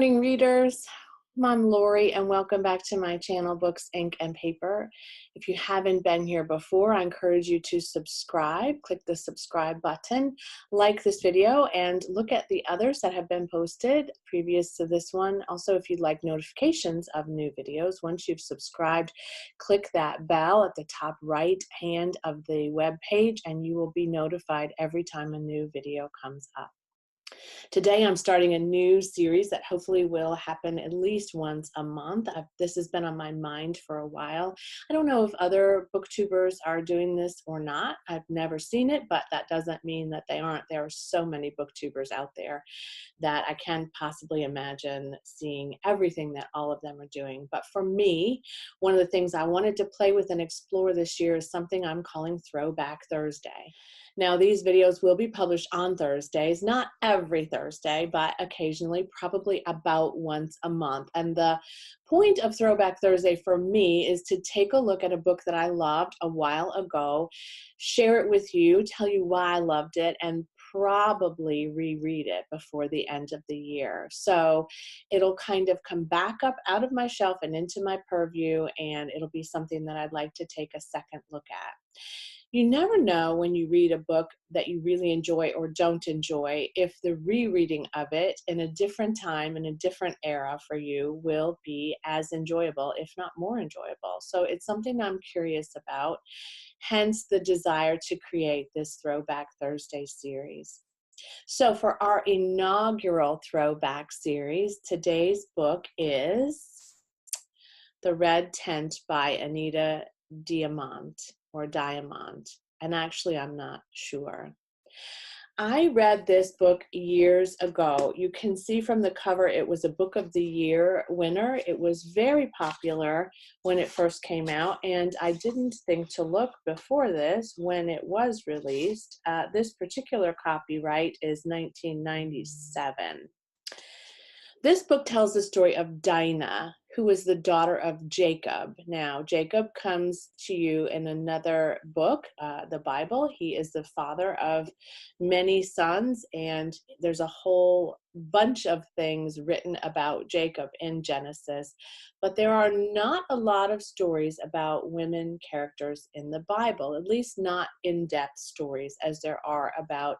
morning, readers. I'm Lori, and welcome back to my channel, Books, Ink, and Paper. If you haven't been here before, I encourage you to subscribe. Click the subscribe button, like this video, and look at the others that have been posted previous to this one. Also, if you'd like notifications of new videos, once you've subscribed, click that bell at the top right hand of the web page, and you will be notified every time a new video comes up. Today I'm starting a new series that hopefully will happen at least once a month. This has been on my mind for a while. I don't know if other booktubers are doing this or not. I've never seen it, but that doesn't mean that they aren't. There are so many booktubers out there that I can't possibly imagine seeing everything that all of them are doing. But for me, one of the things I wanted to play with and explore this year is something I'm calling Throwback Thursday. Now, these videos will be published on Thursdays, not every Thursday, but occasionally, probably about once a month. And the point of Throwback Thursday for me is to take a look at a book that I loved a while ago, share it with you, tell you why I loved it, and probably reread it before the end of the year. So it'll kind of come back up out of my shelf and into my purview, and it'll be something that I'd like to take a second look at. You never know when you read a book that you really enjoy or don't enjoy if the rereading of it in a different time, in a different era for you will be as enjoyable, if not more enjoyable. So it's something I'm curious about, hence the desire to create this Throwback Thursday series. So for our inaugural Throwback series, today's book is The Red Tent by Anita Diamant. Or Diamond, and actually I'm not sure. I read this book years ago. You can see from the cover it was a Book of the Year winner. It was very popular when it first came out, and I didn't think to look before this when it was released. This particular copyright is 1997. This book tells the story of Dinah, who is the daughter of Jacob. Now, Jacob comes to you in another book, the Bible. He is the father of many sons, and there's a whole bunch of things written about Jacob in Genesis. But there are not a lot of stories about women characters in the Bible, at least not in-depth stories as there are about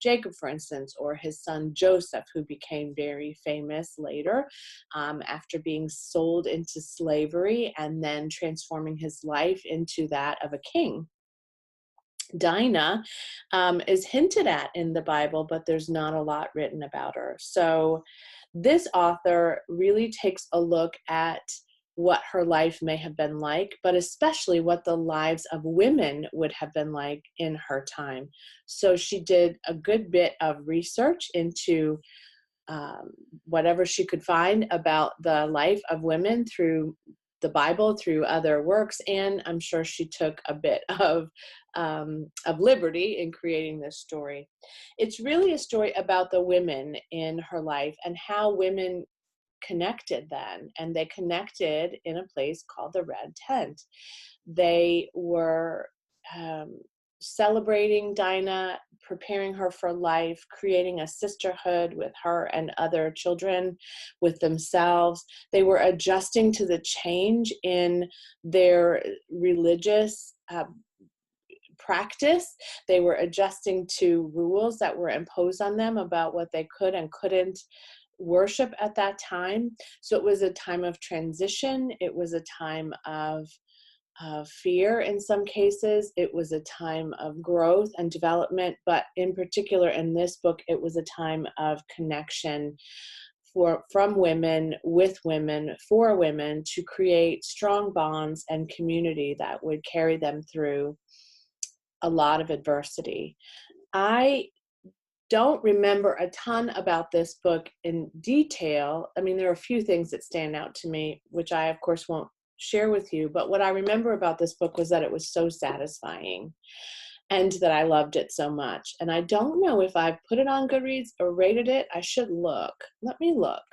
Jacob, for instance, or his son Joseph, who became very famous later after being sold into slavery and then transforming his life into that of a king. Dinah is hinted at in the Bible, but there's not a lot written about her. So this author really takes a look at what her life may have been like, but especially what the lives of women would have been like in her time. So she did a good bit of research into whatever she could find about the life of women through the Bible, through other works, and I'm sure she took a bit of liberty in creating this story. It's really a story about the women in her life and how women connected then, and they connected in a place called the Red Tent. They were celebrating Dinah, preparing her for life, creating a sisterhood with her and other children, with themselves. They were adjusting to the change in their religious practice. They were adjusting to rules that were imposed on them about what they could and couldn't worship at that time. So it was a time of transition. It was a time of fear in some cases. It was a time of growth and development, but in particular in this book, it was a time of connection from women, with women, for women, to create strong bonds and community that would carry them through a lot of adversity. I don't remember a ton about this book in detail. I mean, there are a few things that stand out to me, which I, of course, won't share with you. But what I remember about this book was that it was so satisfying and that I loved it so much. And I don't know if I put it on Goodreads or rated it. I should look. Let me look.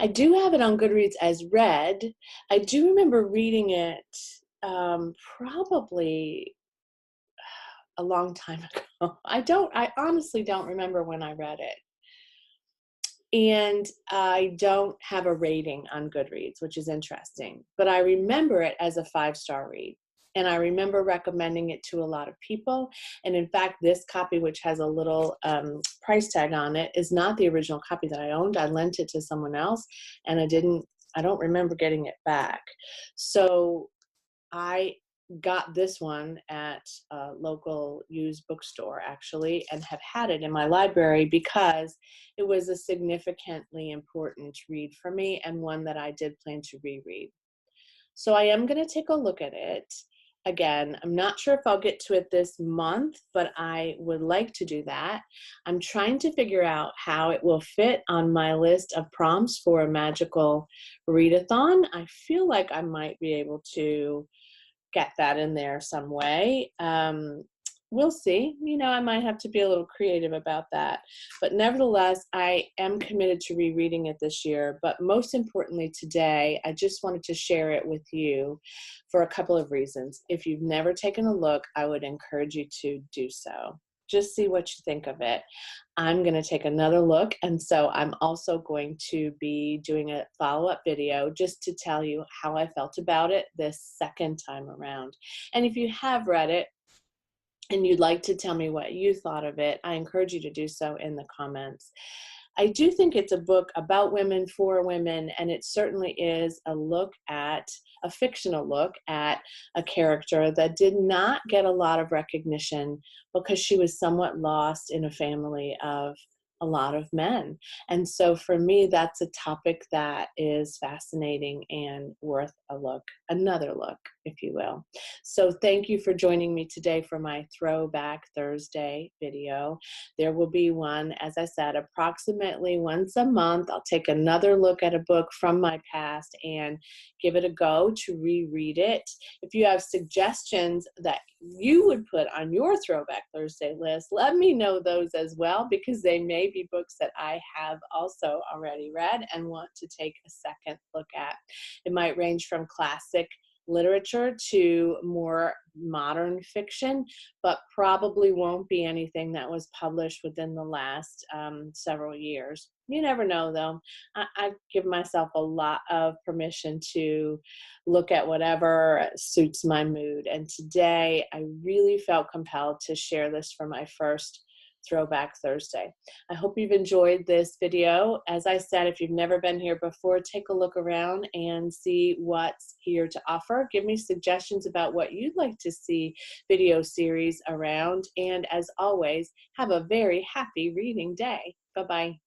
I do have it on Goodreads as read. I do remember reading it probably a long time ago. I honestly don't remember when I read it. And I don't have a rating on Goodreads, which is interesting, but I remember it as a 5-star read. And I remember recommending it to a lot of people. And in fact, this copy, which has a little price tag on it, is not the original copy that I owned. I lent it to someone else, and I don't remember getting it back. So I got this one at a local used bookstore, actually, and have had it in my library because it was a significantly important read for me, and one that I did plan to reread. So I am going to take a look at it. Again, I'm not sure if I'll get to it this month, but I would like to do that. I'm trying to figure out how it will fit on my list of prompts for a magical readathon. I feel like I might be able to get that in there some way. We'll see. You know, I might have to be a little creative about that. But nevertheless, I am committed to rereading it this year. But most importantly today, I just wanted to share it with you for a couple of reasons. If you've never taken a look, I would encourage you to do so. Just see what you think of it. I'm going to take another look, and so I'm also going to be doing a follow-up video just to tell you how I felt about it this second time around. And if you have read it and you'd like to tell me what you thought of it, I encourage you to do so in the comments. I do think it's a book about women for women, and it certainly is a fictional look at a character that did not get a lot of recognition because she was somewhat lost in a family of a lot of men. And so for me, that's a topic that is fascinating and worth a look, another look, if you will. So thank you for joining me today for my Throwback Thursday video. There will be one, as I said, approximately once a month. I'll take another look at a book from my past and give it a go to reread it. If you have suggestions that you would put on your Throwback Thursday list, let me know those as well, because they may be books that I have also already read and want to take a second look at. It might range from classic literature to more modern fiction, but probably won't be anything that was published within the last several years. You never know, though. I give myself a lot of permission to look at whatever suits my mood. And today I really felt compelled to share this for my first Throwback Thursday. I hope you've enjoyed this video. As I said, if you've never been here before, take a look around and see what's here to offer. Give me suggestions about what you'd like to see video series around. And as always, have a very happy reading day. Bye-bye.